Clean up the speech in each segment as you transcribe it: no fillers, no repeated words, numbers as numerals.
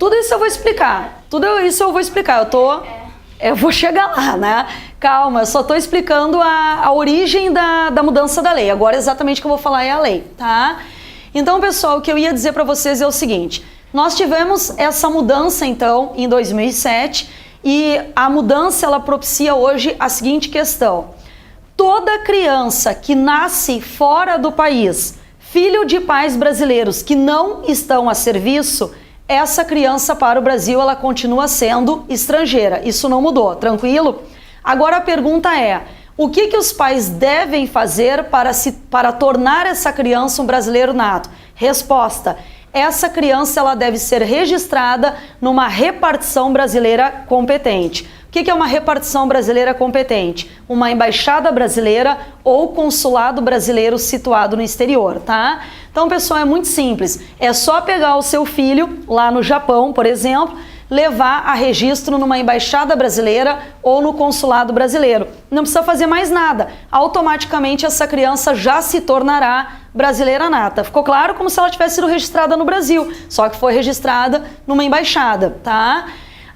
Tudo isso eu vou explicar. Tudo isso eu vou explicar. Eu vou chegar lá, né? Calma, eu só estou explicando a origem da mudança da lei. Agora, exatamente o que eu vou falar é a lei, tá? Então, pessoal, o que eu ia dizer para vocês é o seguinte. Nós tivemos essa mudança, então, em 2007, e a mudança, ela propicia hoje a seguinte questão. Toda criança que nasce fora do país, filho de pais brasileiros que não estão a serviço, essa criança para o Brasil, ela continua sendo estrangeira. Isso não mudou, tranquilo? Agora a pergunta é, o que os pais devem fazer para tornar essa criança um brasileiro nato? Resposta, essa criança ela deve ser registrada numa repartição brasileira competente. O que é uma repartição brasileira competente? Uma embaixada brasileira ou consulado brasileiro situado no exterior, tá? Então, pessoal, é muito simples. É só pegar o seu filho lá no Japão, por exemplo, levar a registro numa embaixada brasileira ou no consulado brasileiro. Não precisa fazer mais nada. Automaticamente essa criança já se tornará brasileira nata. Ficou claro? Como se ela tivesse sido registrada no Brasil, só que foi registrada numa embaixada, tá?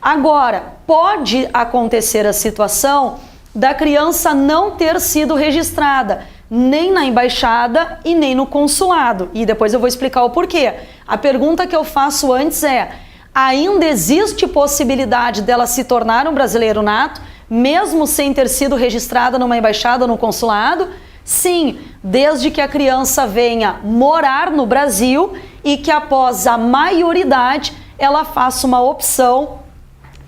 Agora, pode acontecer a situação da criança não ter sido registrada nem na embaixada e nem no consulado. E depois eu vou explicar o porquê. A pergunta que eu faço antes é, ainda existe possibilidade dela se tornar um brasileiro nato, mesmo sem ter sido registrada numa embaixada ou no consulado? Sim, desde que a criança venha morar no Brasil e que após a maioridade ela faça uma opção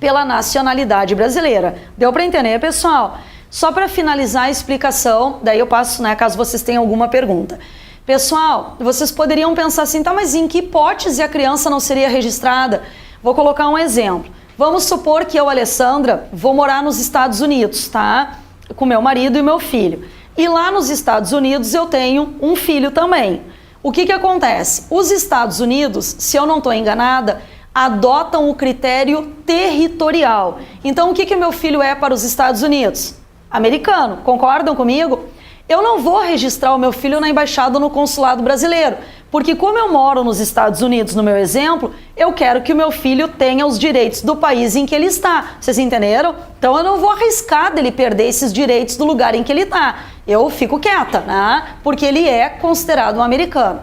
pela nacionalidade brasileira. Deu para entender, pessoal? Só para finalizar a explicação, daí eu passo, né, caso vocês tenham alguma pergunta. Pessoal, vocês poderiam pensar assim, tá, mas em que hipótese a criança não seria registrada? Vou colocar um exemplo. Vamos supor que eu, Alessandra, vou morar nos Estados Unidos, tá? Com meu marido e meu filho. E lá nos Estados Unidos eu tenho um filho também. O que acontece? Os Estados Unidos, se eu não estou enganada, adotam o critério territorial. Então, o que meu filho é para os Estados Unidos? Americano, concordam comigo? Eu não vou registrar o meu filho na embaixada ou no consulado brasileiro, porque como eu moro nos Estados Unidos, no meu exemplo, eu quero que o meu filho tenha os direitos do país em que ele está. Vocês entenderam? Então, eu não vou arriscar dele perder esses direitos do lugar em que ele está. Eu fico quieta, né? Porque ele é considerado um americano.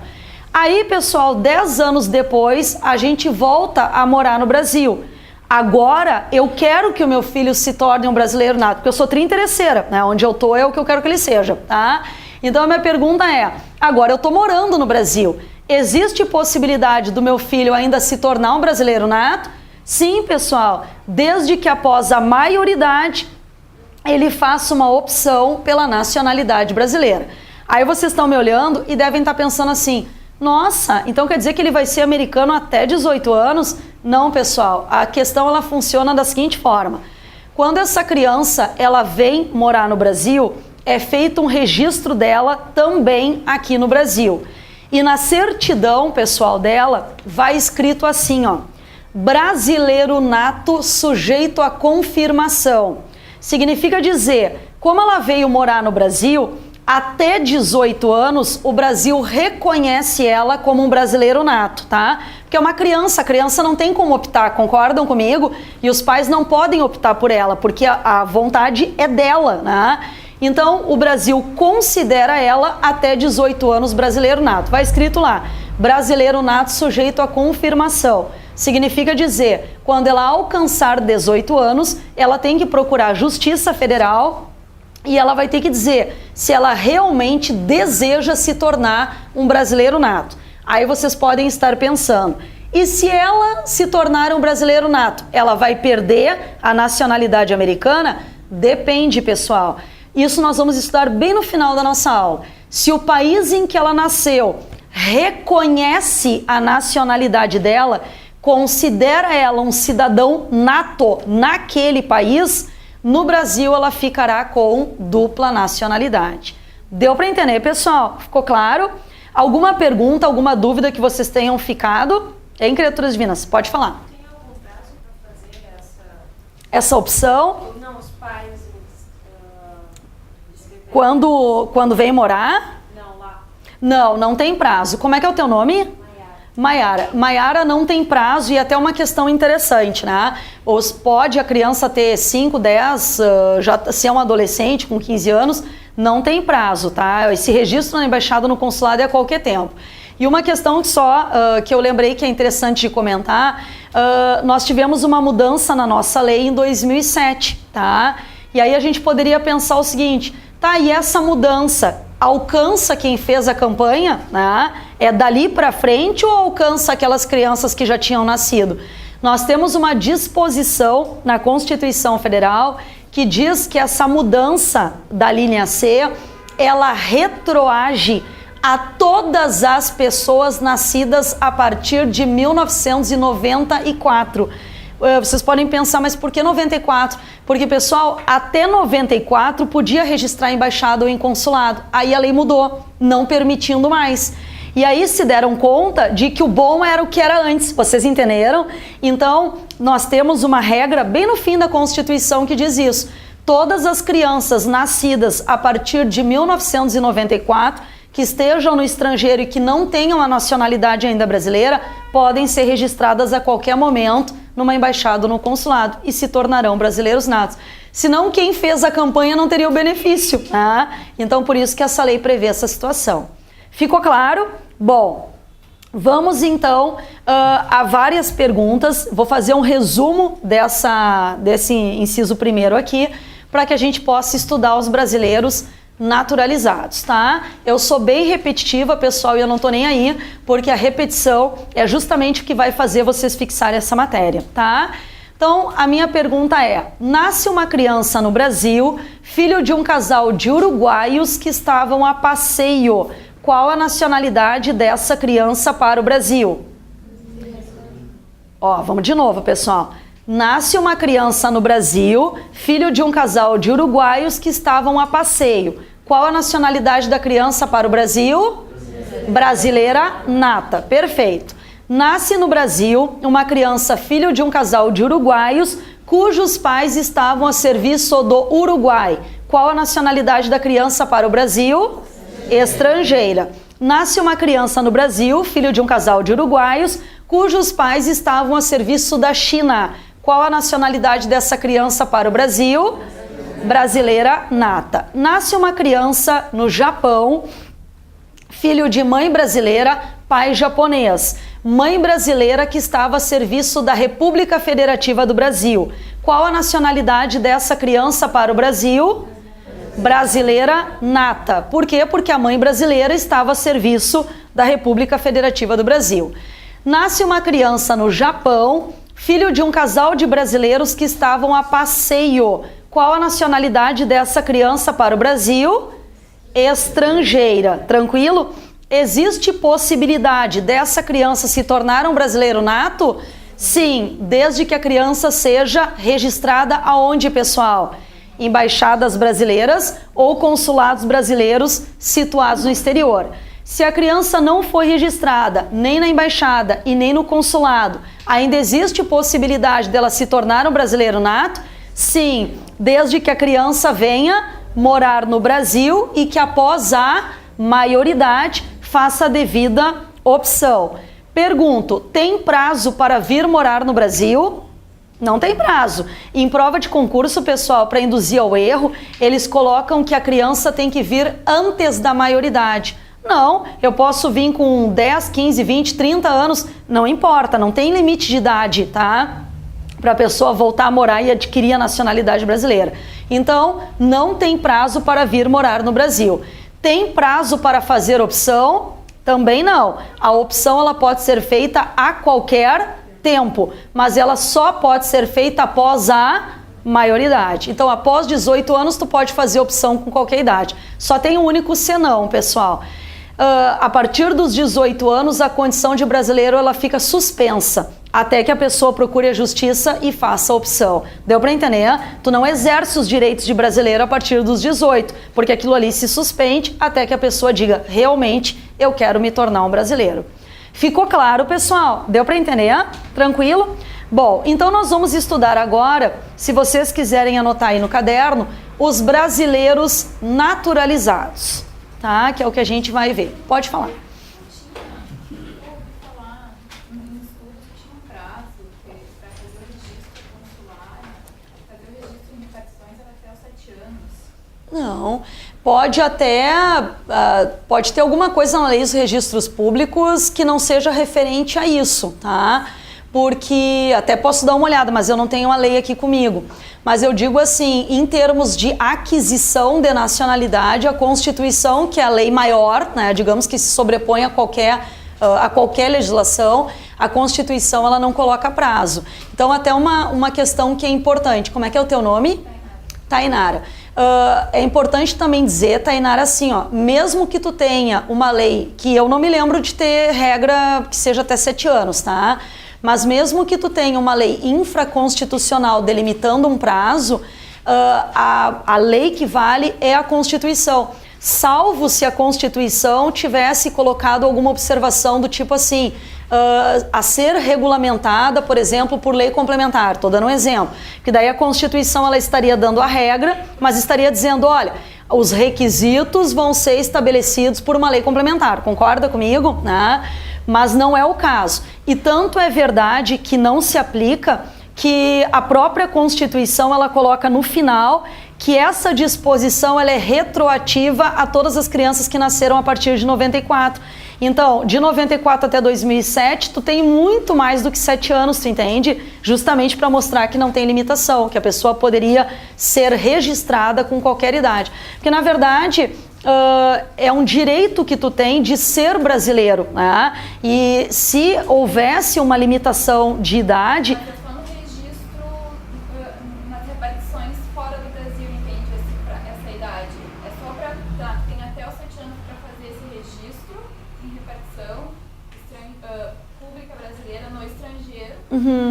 Aí, pessoal, 10 anos depois, a gente volta a morar no Brasil. Agora, eu quero que o meu filho se torne um brasileiro nato, porque eu sou interesseira, né? Onde eu tô é o que eu quero que ele seja, tá? Então, a minha pergunta é, agora eu tô morando no Brasil, existe possibilidade do meu filho ainda se tornar um brasileiro nato? Sim, pessoal, desde que após a maioridade, ele faça uma opção pela nacionalidade brasileira. Aí vocês estão me olhando e devem estar pensando assim, nossa, então quer dizer que ele vai ser americano até 18 anos? Não, pessoal, a questão ela funciona da seguinte forma. Quando essa criança ela vem morar no Brasil, é feito um registro dela também aqui no Brasil. E na certidão, pessoal, dela, vai escrito assim, ó, brasileiro nato sujeito à confirmação. Significa dizer, como ela veio morar no Brasil, até 18 anos, o Brasil reconhece ela como um brasileiro nato, tá? Porque é uma criança, a criança não tem como optar, concordam comigo? E os pais não podem optar por ela, porque a vontade é dela, né? Então, o Brasil considera ela até 18 anos brasileiro nato. Vai escrito lá, brasileiro nato sujeito à confirmação. Significa dizer, quando ela alcançar 18 anos, ela tem que procurar a Justiça Federal e ela vai ter que dizer se ela realmente deseja se tornar um brasileiro nato. Aí vocês podem estar pensando, e se ela se tornar um brasileiro nato, ela vai perder a nacionalidade americana? Depende, pessoal. Isso nós vamos estudar bem no final da nossa aula. Se o país em que ela nasceu reconhece a nacionalidade dela, considera ela um cidadão nato naquele país, no Brasil ela ficará com dupla nacionalidade. Deu para entender, pessoal? Ficou claro? Alguma pergunta, alguma dúvida que vocês tenham ficado? Em Criaturas Divinas, pode falar. Tem algum prazo para fazer essa opção? Não, os pais... Quando vem morar? Não, lá. Não tem prazo. Como é que é o teu nome? Maiara não tem prazo e até uma questão interessante, né? Pode a criança ter 5, 10, já se é um adolescente com 15 anos, não tem prazo, tá? Esse registro na embaixada, no consulado é a qualquer tempo. E uma questão que eu lembrei que é interessante de comentar, nós tivemos uma mudança na nossa lei em 2007, tá? E aí a gente poderia pensar o seguinte, tá, e essa mudança alcança quem fez a campanha, né? É dali para frente ou alcança aquelas crianças que já tinham nascido? Nós temos uma disposição na Constituição Federal que diz que essa mudança da linha C, ela retroage a todas as pessoas nascidas a partir de 1994. Vocês podem pensar, mas por que 94? Porque, pessoal, até 94 podia registrar em embaixada ou em consulado. Aí a lei mudou, não permitindo mais. E aí se deram conta de que o bom era o que era antes. Vocês entenderam? Então, nós temos uma regra bem no fim da Constituição que diz isso. Todas as crianças nascidas a partir de 1994 que estejam no estrangeiro e que não tenham a nacionalidade ainda brasileira, podem ser registradas a qualquer momento numa embaixada ou no consulado e se tornarão brasileiros natos. Senão, quem fez a campanha não teria o benefício, né? Então, por isso que essa lei prevê essa situação. Ficou claro? Bom, vamos então a várias perguntas. Vou fazer um resumo desse inciso primeiro aqui, para que a gente possa estudar os brasileiros naturalizados, tá? Eu sou bem repetitiva, pessoal, e eu não tô nem aí, porque a repetição é justamente o que vai fazer vocês fixarem essa matéria, tá? Então, a minha pergunta é: nasce uma criança no Brasil, filho de um casal de uruguaios que estavam a passeio. Qual a nacionalidade dessa criança para o Brasil? Ó, vamos de novo, pessoal. Nasce uma criança no Brasil, filho de um casal de uruguaios que estavam a passeio. Qual a nacionalidade da criança para o Brasil? Brasileira nata. Perfeito. Nasce no Brasil uma criança filho de um casal de uruguaios cujos pais estavam a serviço do Uruguai. Qual a nacionalidade da criança para o Brasil? Estrangeira. Nasce uma criança no Brasil, filho de um casal de uruguaios cujos pais estavam a serviço da China. Qual a nacionalidade dessa criança para o Brasil? Brasileira nata. Nasce uma criança no Japão, filho de mãe brasileira, pai japonês. Mãe brasileira que estava a serviço da República Federativa do Brasil. Qual a nacionalidade dessa criança para o Brasil? Brasileira nata. Por quê? Porque a mãe brasileira estava a serviço da República Federativa do Brasil. Nasce uma criança no Japão, filho de um casal de brasileiros que estavam a passeio. Qual a nacionalidade dessa criança para o Brasil? Estrangeira. Tranquilo? Existe possibilidade dessa criança se tornar um brasileiro nato? Sim, desde que a criança seja registrada aonde, pessoal? Embaixadas brasileiras ou consulados brasileiros situados no exterior. Se a criança não foi registrada nem na embaixada e nem no consulado, ainda existe possibilidade dela se tornar um brasileiro nato? Sim, desde que a criança venha morar no Brasil e que após a maioridade faça a devida opção. Pergunto, tem prazo para vir morar no Brasil? Não tem prazo. Em prova de concurso, pessoal, para induzir ao erro, eles colocam que a criança tem que vir antes da maioridade. Não, eu posso vir com 10, 15, 20, 30 anos, não importa, não tem limite de idade, tá? Para a pessoa voltar a morar e adquirir a nacionalidade brasileira. Então, não tem prazo para vir morar no Brasil. Tem prazo para fazer opção? Também não. A opção ela pode ser feita a qualquer tempo, mas ela só pode ser feita após a maioridade. Então, após 18 anos, tu pode fazer opção com qualquer idade. Só tem um único senão, pessoal. A partir dos 18 anos, a condição de brasileiro ela fica suspensa até que a pessoa procure a justiça e faça a opção. Deu para entender? Tu não exerce os direitos de brasileiro a partir dos 18, porque aquilo ali se suspende até que a pessoa diga, realmente, eu quero me tornar um brasileiro. Ficou claro, pessoal? Deu para entender? Tranquilo? Bom, então nós vamos estudar agora, se vocês quiserem anotar aí no caderno, os brasileiros naturalizados, tá? Que é o que a gente vai ver. Pode falar. Falar Não, pode até, pode ter alguma coisa na lei dos registros públicos que não seja referente a isso, tá? Porque, até posso dar uma olhada, mas eu não tenho a lei aqui comigo. Mas eu digo assim, em termos de aquisição de nacionalidade, a Constituição, que é a lei maior, né, digamos que se sobrepõe a qualquer legislação, a Constituição ela não coloca prazo. Então, até uma questão que é importante. Como é que é o teu nome? Tainara. É importante também dizer, Tainara, assim, ó, mesmo que tu tenha uma lei, que eu não me lembro de ter regra que seja até 7 anos, tá? Mas mesmo que tu tenha uma lei infraconstitucional delimitando um prazo, a lei que vale é a Constituição. Salvo se a Constituição tivesse colocado alguma observação do tipo assim, a ser regulamentada, por exemplo, por lei complementar. Estou dando um exemplo. Que daí a Constituição ela estaria dando a regra, mas estaria dizendo, olha, os requisitos vão ser estabelecidos por uma lei complementar. Concorda comigo? Né? Mas não é o caso. E tanto é verdade que não se aplica que a própria Constituição ela coloca no final que essa disposição ela é retroativa a todas as crianças que nasceram a partir de 94. Então, de 94 até 2007, tu tem muito mais do que 7 anos, tu entende? Justamente para mostrar que não tem limitação, que a pessoa poderia ser registrada com qualquer idade. Porque, na verdade, é um direito que tu tem de ser brasileiro, né? E se houvesse uma limitação de idade...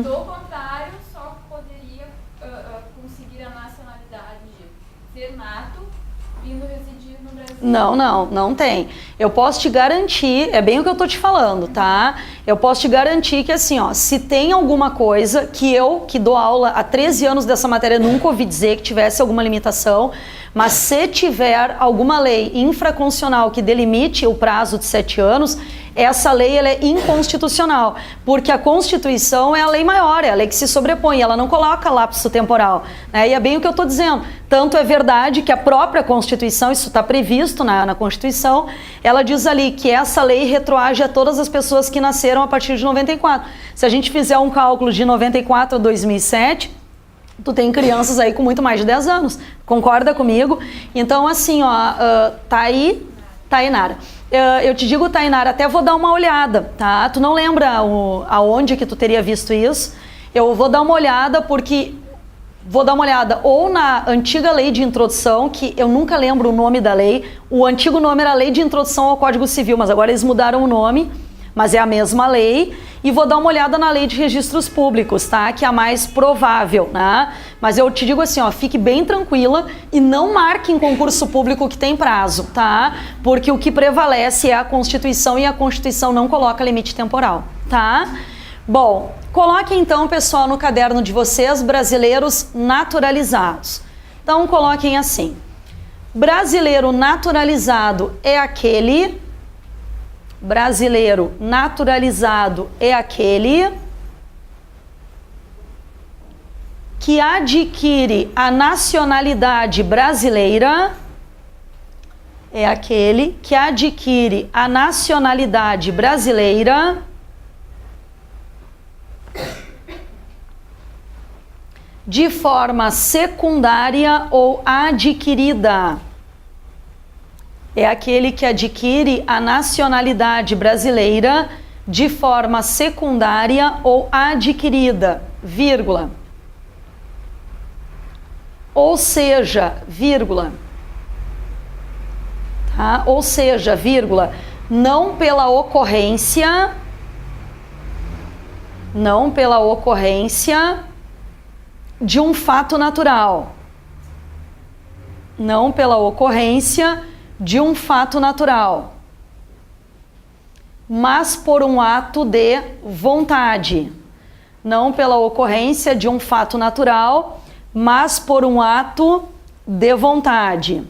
Do contrário, só poderia conseguir a nacionalidade de ser nato vindo residir no Brasil. Não tem. Eu posso te garantir, é bem o que eu tô te falando, tá? Eu posso te garantir que assim, ó, se tem alguma coisa que eu, que dou aula há 13 anos dessa matéria, nunca ouvi dizer que tivesse alguma limitação, mas se tiver alguma lei infraconstitucional que delimite o prazo de 7 anos, essa lei ela é inconstitucional, porque a Constituição é a lei maior, é a lei que se sobrepõe, ela não coloca lapso temporal, né? E é bem o que eu estou dizendo. Tanto é verdade que a própria Constituição, isso está previsto na Constituição, ela diz ali que essa lei retroage a todas as pessoas que nasceram a partir de 94. Se a gente fizer um cálculo de 94 a 2007, tu tem crianças aí com muito mais de 10 anos. Concorda comigo? Então, assim, ó, tá aí, Tainara. Eu te digo, Tainara, até vou dar uma olhada, tá? Tu não lembra aonde que tu teria visto isso? Eu vou dar uma olhada porque... Vou dar uma olhada ou na antiga lei de introdução, que eu nunca lembro o nome da lei. O antigo nome era Lei de Introdução ao Código Civil, mas agora eles mudaram o nome, mas é a mesma lei. E vou dar uma olhada na Lei de Registros Públicos, tá? Que é a mais provável, né? Mas eu te digo assim, ó, fique bem tranquila e não marque em concurso público que tem prazo, tá? Porque o que prevalece é a Constituição e a Constituição não coloca limite temporal, tá? Bom, coloque então, pessoal, no caderno de vocês, brasileiros naturalizados. Então, coloquem assim. Brasileiro naturalizado é aquele... Brasileiro naturalizado é aquele que adquire a nacionalidade brasileira, é aquele que adquire a nacionalidade brasileira de forma secundária ou adquirida. É aquele que adquire a nacionalidade brasileira de forma secundária ou adquirida, vírgula. Ou seja, vírgula. Tá? Ou seja, vírgula, não pela ocorrência de um fato natural. Não pela ocorrência de um fato natural, mas por um ato de vontade. Não pela ocorrência de um fato natural, mas por um ato de vontade.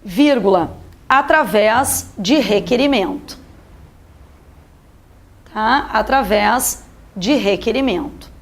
Vírgula, através de requerimento. Tá? Através de requerimento.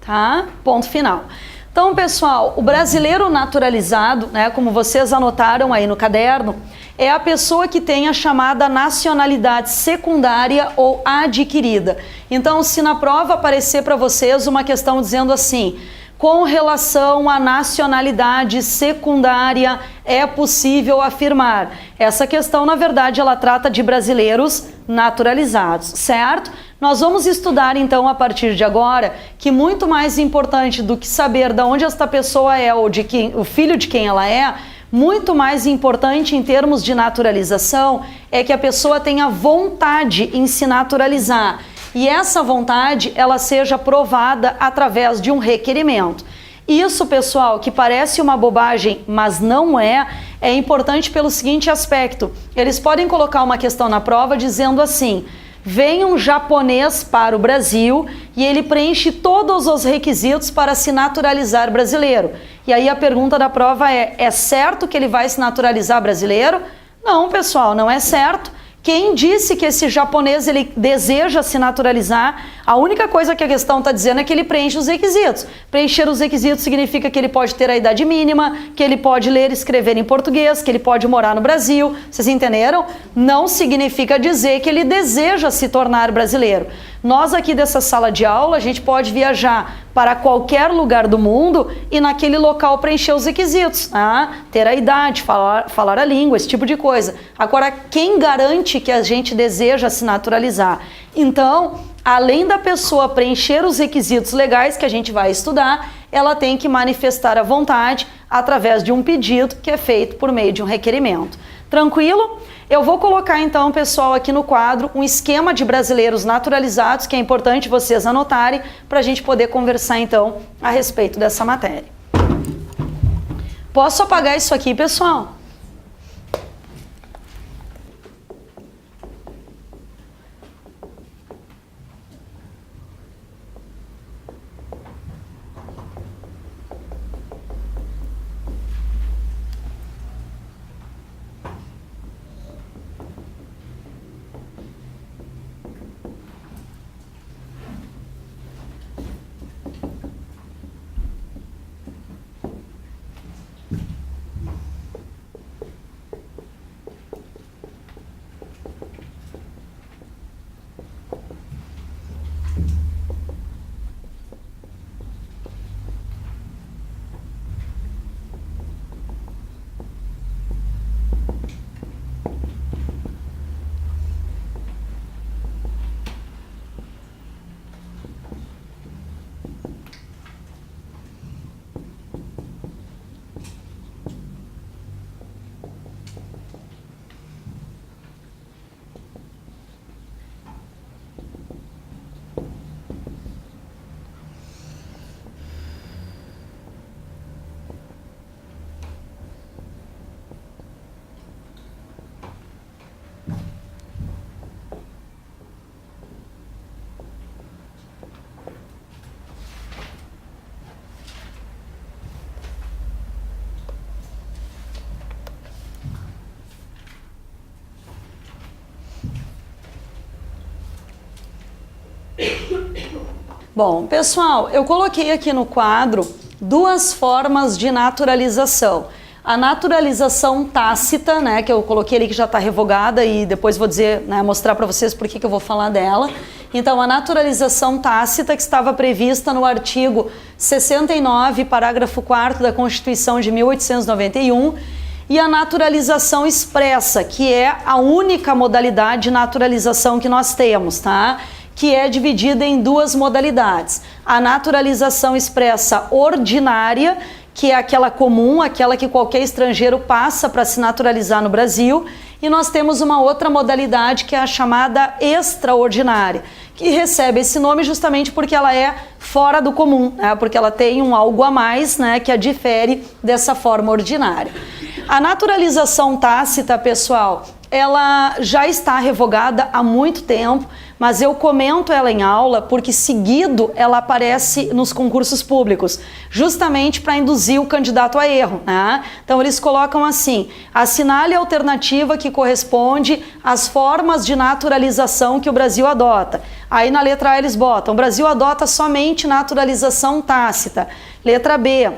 tá? Ponto final. Então, pessoal, o brasileiro naturalizado, né, como vocês anotaram aí no caderno, é a pessoa que tem a chamada nacionalidade secundária ou adquirida. Então, se na prova aparecer para vocês uma questão dizendo assim, com relação à nacionalidade secundária, é possível afirmar. Essa questão, na verdade, ela trata de brasileiros naturalizados, certo? Nós vamos estudar, então, a partir de agora, que muito mais importante do que saber de onde esta pessoa é ou de quem, o filho de quem ela é, muito mais importante em termos de naturalização é que a pessoa tenha vontade em se naturalizar. E essa vontade, ela seja provada através de um requerimento. Isso, pessoal, que parece uma bobagem, mas não é importante pelo seguinte aspecto. Eles podem colocar uma questão na prova dizendo assim, vem um japonês para o Brasil e ele preenche todos os requisitos para se naturalizar brasileiro. E aí a pergunta da prova é certo que ele vai se naturalizar brasileiro? Não, pessoal, não é certo. Quem disse que esse japonês ele deseja se naturalizar? A única coisa que a questão está dizendo é que ele preenche os requisitos. Preencher os requisitos significa que ele pode ter a idade mínima, que ele pode ler e escrever em português, que ele pode morar no Brasil. Vocês entenderam? Não significa dizer que ele deseja se tornar brasileiro. Nós aqui dessa sala de aula, a gente pode viajar para qualquer lugar do mundo e naquele local preencher os requisitos, tá? Ter a idade, falar a língua, esse tipo de coisa. Agora, quem garante que a gente deseja se naturalizar? Então, além da pessoa preencher os requisitos legais que a gente vai estudar, ela tem que manifestar a vontade através de um pedido que é feito por meio de um requerimento. Tranquilo? Eu vou colocar então, pessoal, aqui no quadro um esquema de brasileiros naturalizados, que é importante vocês anotarem, para a gente poder conversar então a respeito dessa matéria. Posso apagar isso aqui, pessoal? Bom, pessoal, eu coloquei aqui no quadro duas formas de naturalização. A naturalização tácita, né, que eu coloquei ali que já está revogada e depois vou dizer, né, mostrar para vocês por que eu vou falar dela. Então, a naturalização tácita que estava prevista no artigo 69, parágrafo 4º da Constituição de 1891, e a naturalização expressa, que é a única modalidade de naturalização que nós temos, tá? Que é dividida em duas modalidades. A naturalização expressa ordinária, que é aquela comum, aquela que qualquer estrangeiro passa para se naturalizar no Brasil, e nós temos uma outra modalidade que é a chamada extraordinária, que recebe esse nome justamente porque ela é fora do comum, né? Porque ela tem um algo a mais, né, que a difere dessa forma ordinária. A naturalização tácita, pessoal, ela já está revogada há muito tempo, mas eu comento ela em aula porque seguido ela aparece nos concursos públicos, justamente para induzir o candidato a erro, né? Então eles colocam assim: assinale a alternativa que corresponde às formas de naturalização que o Brasil adota. Aí na letra A eles botam: o Brasil adota somente naturalização tácita. Letra B: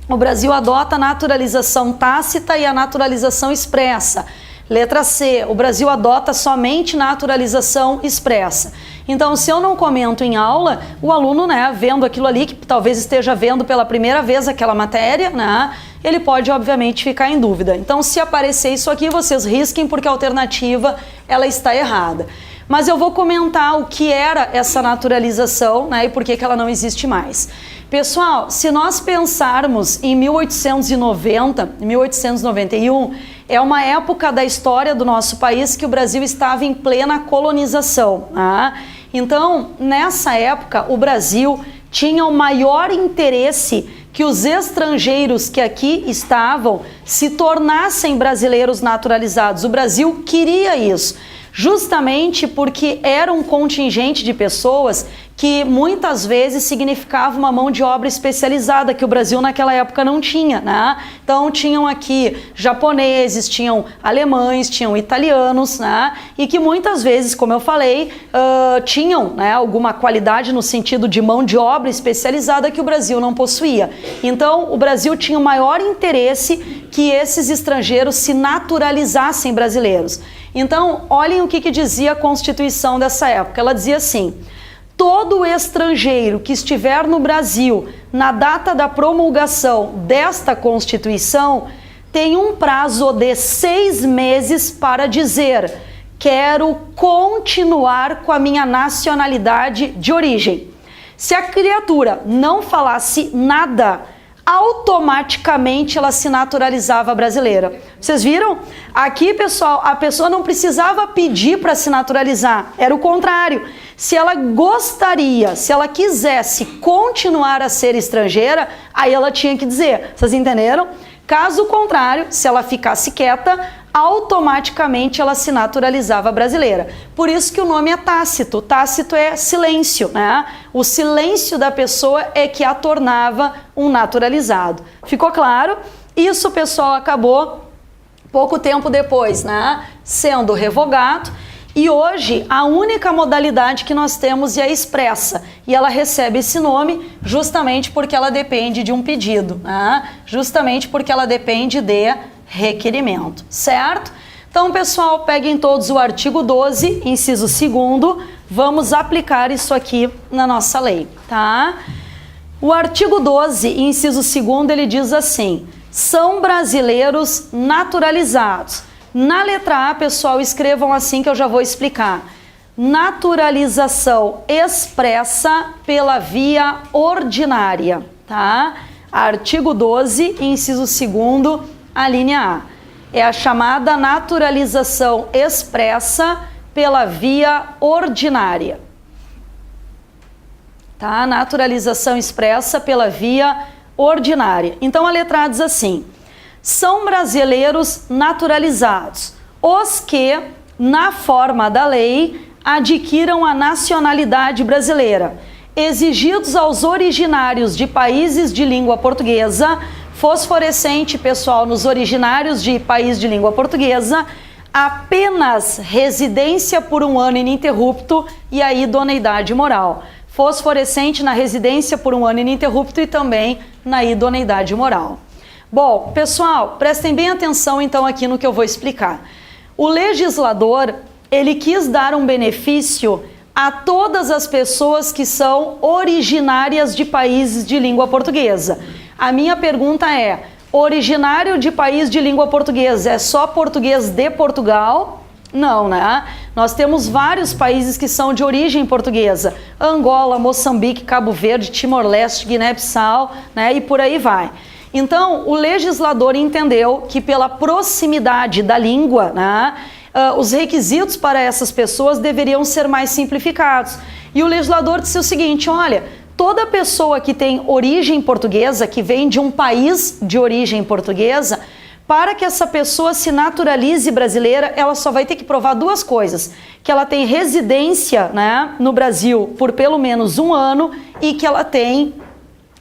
o Brasil adota a naturalização tácita e a naturalização expressa. Letra C: o Brasil adota somente naturalização expressa. Então, se eu não comento em aula, o aluno, né, vendo aquilo ali, que talvez esteja vendo pela primeira vez aquela matéria, né, ele pode, obviamente, ficar em dúvida. Então, se aparecer isso aqui, vocês risquem, porque a alternativa, ela está errada. Mas eu vou comentar o que era essa naturalização, né, e por que ela não existe mais. Pessoal, se nós pensarmos em 1890, 1891, é uma época da história do nosso país que o Brasil estava em plena colonização. Tá? Então, nessa época, o Brasil tinha o maior interesse que os estrangeiros que aqui estavam se tornassem brasileiros naturalizados. O Brasil queria isso, justamente porque era um contingente de pessoas que muitas vezes significava uma mão de obra especializada que o Brasil naquela época não tinha, né? Então tinham aqui japoneses, tinham alemães, tinham italianos, né? E que muitas vezes, como eu falei, tinham, né, alguma qualidade no sentido de mão de obra especializada que o Brasil não possuía. Então o Brasil tinha o maior interesse que esses estrangeiros se naturalizassem brasileiros. Então olhem o que dizia a Constituição dessa época. Ela dizia assim: todo estrangeiro que estiver no Brasil na data da promulgação desta Constituição tem um prazo de 6 meses para dizer: quero continuar com a minha nacionalidade de origem. Se a criatura não falasse nada, automaticamente ela se naturalizava brasileira. Vocês viram? Aqui, pessoal, a pessoa não precisava pedir para se naturalizar, era o contrário. Se ela gostaria, se ela quisesse continuar a ser estrangeira, aí ela tinha que dizer. Vocês entenderam? Caso contrário, se ela ficasse quieta, automaticamente ela se naturalizava brasileira. Por isso que o nome é tácito. Tácito é silêncio, né? O silêncio da pessoa é que a tornava um naturalizado. Ficou claro? Isso, pessoal, acabou pouco tempo depois, né, sendo revogado. E hoje a única modalidade que nós temos é a expressa, e ela recebe esse nome justamente porque ela depende de um pedido, né? Justamente porque ela depende de requerimento, certo? Então, pessoal, peguem todos o artigo 12, inciso 2º, vamos aplicar isso aqui na nossa lei, tá? O artigo 12, inciso 2º, ele diz assim: são brasileiros naturalizados. Na letra A, pessoal, escrevam assim que eu já vou explicar. Naturalização expressa pela via ordinária, tá? Artigo 12, inciso 2º, a linha A. É a chamada naturalização expressa pela via ordinária. Tá? Naturalização expressa pela via ordinária. Então a letra A diz assim: são brasileiros naturalizados os que, na forma da lei, adquiram a nacionalidade brasileira, exigidos aos originários de países de língua portuguesa, fosforescente, pessoal, nos originários de país de língua portuguesa, apenas residência por 1 ano ininterrupto e a idoneidade moral. Fosforescente na residência por 1 ano ininterrupto e também na idoneidade moral. Bom, pessoal, prestem bem atenção então aqui no que eu vou explicar. O legislador, ele quis dar um benefício a todas as pessoas que são originárias de países de língua portuguesa. A minha pergunta é: originário de país de língua portuguesa é só português de Portugal? Não, né? Nós temos vários países que são de origem portuguesa: Angola, Moçambique, Cabo Verde, Timor-Leste, Guiné-Bissau, né? E por aí vai. Então, o legislador entendeu que pela proximidade da língua, né, os requisitos para essas pessoas deveriam ser mais simplificados. E o legislador disse o seguinte: olha, toda pessoa que tem origem portuguesa, que vem de um país de origem portuguesa, Para que essa pessoa se naturalize brasileira, ela só vai ter que provar duas coisas: que ela tem residência, né, no Brasil por pelo menos 1 ano e que ela tem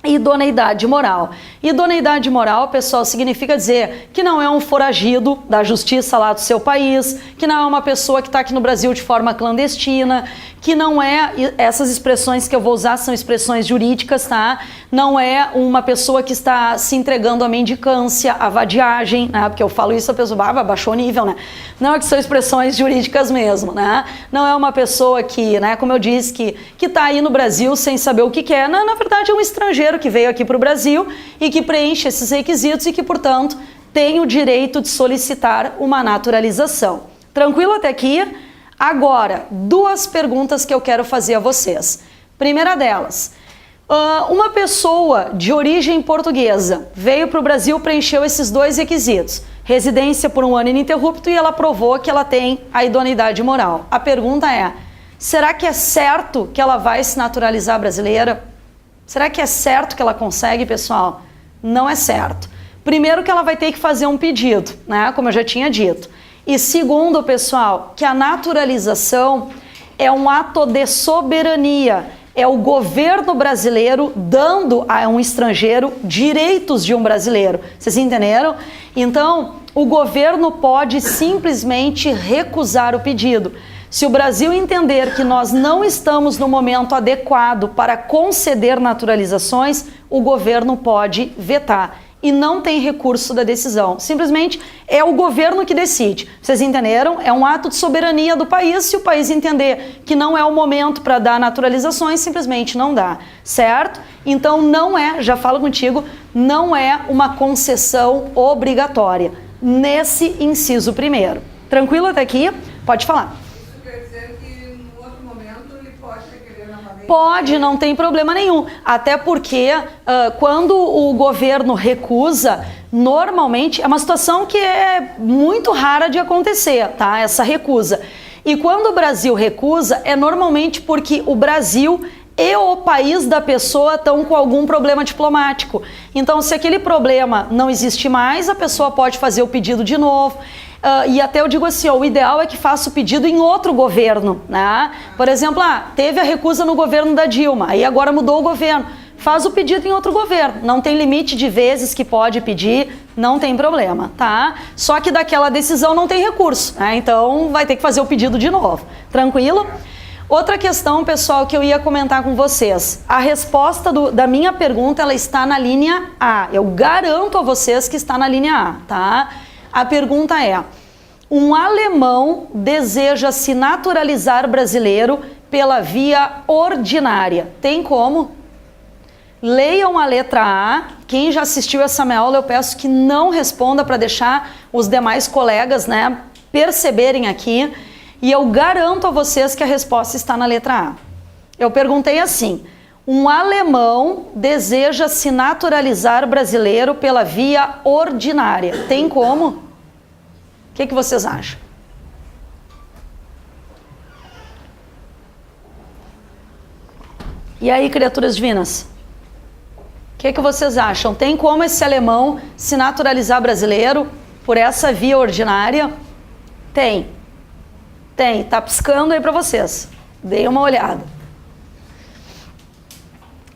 idoneidade moral. Idoneidade moral, pessoal, significa dizer que não é um foragido da justiça lá do seu país, que não é uma pessoa que está aqui no Brasil de forma clandestina, que não é, essas expressões que eu vou usar são expressões jurídicas, tá? Não é uma pessoa que está se entregando à mendicância, à vadiagem, né? Porque eu falo isso, a pessoa baixou o nível, né? Não, é que são expressões jurídicas mesmo, né? Não é uma pessoa que, né, como eu disse, que está aí no Brasil sem saber o que quer. Na verdade, é um estrangeiro que veio aqui para o Brasil e que preenche esses requisitos e que, portanto, tem o direito de solicitar uma naturalização. Tranquilo até aqui? Agora, 2 perguntas que eu quero fazer a vocês. Primeira delas, uma pessoa de origem portuguesa veio para o Brasil, preencheu esses 2 requisitos, residência por 1 ano ininterrupto, e ela provou que ela tem a idoneidade moral. A pergunta é, será que é certo que ela vai se naturalizar brasileira? Será que é certo que ela consegue, pessoal? Não é certo. Primeiro que ela vai ter que fazer um pedido, né? Como eu já tinha dito. E segundo, pessoal, que a naturalização é um ato de soberania. É o governo brasileiro dando a um estrangeiro direitos de um brasileiro. Vocês entenderam? Então, o governo pode simplesmente recusar o pedido. Se o Brasil entender que nós não estamos no momento adequado para conceder naturalizações, o governo pode vetar. E não tem recurso da decisão. Simplesmente é o governo que decide. Vocês entenderam? É um ato de soberania do país. Se o país entender que não é o momento para dar naturalizações, simplesmente não dá. Certo? Então não é, já falo contigo, não é uma concessão obrigatória. Nesse inciso primeiro. Tranquilo até aqui? Pode falar. Pode, não tem problema nenhum. Até porque quando o governo recusa, normalmente é uma situação que é muito rara de acontecer, tá? Essa recusa. E quando o Brasil recusa, é normalmente porque o Brasil e o país da pessoa estão com algum problema diplomático. Então, se aquele problema não existe mais, a pessoa pode fazer o pedido de novo. E até eu digo assim, ó, o ideal é que faça o pedido em outro governo, né? Por exemplo, teve a recusa no governo da Dilma, aí agora mudou o governo. Faz o pedido em outro governo. Não tem limite de vezes que pode pedir, não tem problema, tá? Só que daquela decisão não tem recurso, né? Então vai ter que fazer o pedido de novo. Tranquilo? Outra questão, pessoal, que eu ia comentar com vocês. A resposta da minha pergunta, ela está na linha A. Eu garanto a vocês que está na linha A, tá? A pergunta é, um alemão deseja se naturalizar brasileiro pela via ordinária. Tem como? Leiam a letra A. Quem já assistiu essa minha aula, eu peço que não responda para deixar os demais colegas, né, perceberem aqui. E eu garanto a vocês que a resposta está na letra A. Eu perguntei assim, um alemão deseja se naturalizar brasileiro pela via ordinária. Tem como? O que vocês acham? E aí, criaturas divinas? O que vocês acham? Tem como esse alemão se naturalizar brasileiro por essa via ordinária? Tem. Tem. Tá piscando aí para vocês. Deem uma olhada.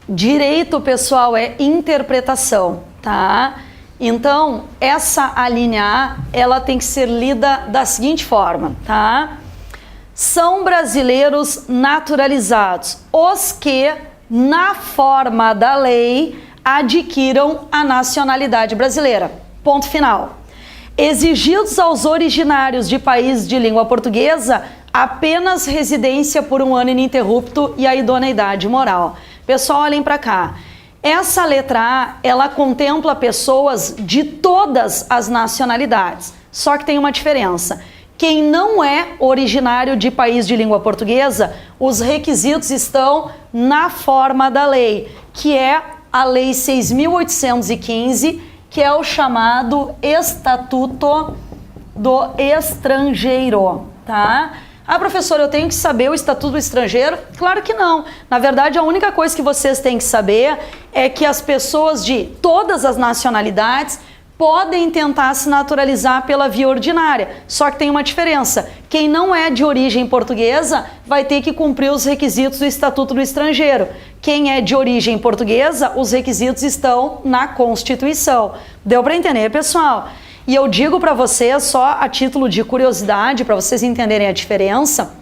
Direito, pessoal, é interpretação, tá? Então, essa a linha A, ela tem que ser lida da seguinte forma, tá? São brasileiros naturalizados os que, na forma da lei, adquiram a nacionalidade brasileira. Ponto final. Exigidos aos originários de países de língua portuguesa apenas residência por 1 ano ininterrupto e a idoneidade moral. Pessoal, olhem para cá. Essa letra A, ela contempla pessoas de todas as nacionalidades. Só que tem uma diferença. Quem não é originário de país de língua portuguesa, os requisitos estão na forma da lei, que é a Lei 6.815, que é o chamado Estatuto do Estrangeiro, tá? Ah, professor, eu tenho que saber o Estatuto do Estrangeiro? Claro que não. Na verdade, a única coisa que vocês têm que saber é que as pessoas de todas as nacionalidades podem tentar se naturalizar pela via ordinária. Só que tem uma diferença. Quem não é de origem portuguesa vai ter que cumprir os requisitos do Estatuto do Estrangeiro. Quem é de origem portuguesa, os requisitos estão na Constituição. Deu para entender, pessoal? E eu digo para vocês, só a título de curiosidade, para vocês entenderem a diferença,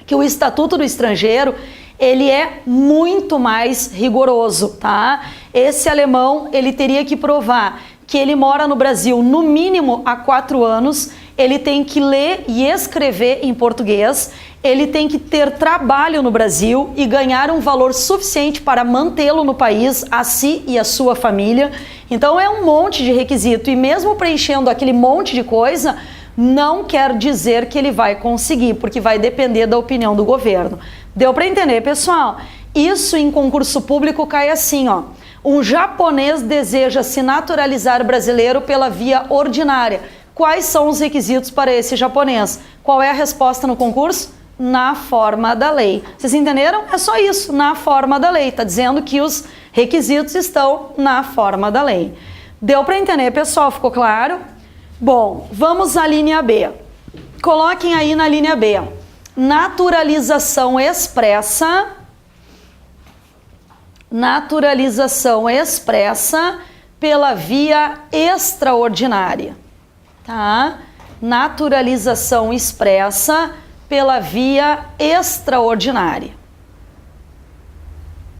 que o Estatuto do Estrangeiro, ele é muito mais rigoroso, tá? Esse alemão, ele teria que provar que ele mora no Brasil no mínimo há 4 anos, ele tem que ler e escrever em português, ele tem que ter trabalho no Brasil e ganhar um valor suficiente para mantê-lo no país, a si e a sua família. Então é um monte de requisito, e mesmo preenchendo aquele monte de coisa, não quer dizer que ele vai conseguir, porque vai depender da opinião do governo. Deu para entender, pessoal? Isso em concurso público cai assim, ó. Um japonês deseja se naturalizar brasileiro pela via ordinária. Quais são os requisitos para esse japonês? Qual é a resposta no concurso? Na forma da lei. Vocês entenderam? É só isso, na forma da lei. Está dizendo que os requisitos estão na forma da lei. Deu para entender, pessoal? Ficou claro? Bom, vamos à linha B. Coloquem aí na linha B. Naturalização expressa. Naturalização expressa pela via extraordinária, tá? Naturalização expressa pela via extraordinária.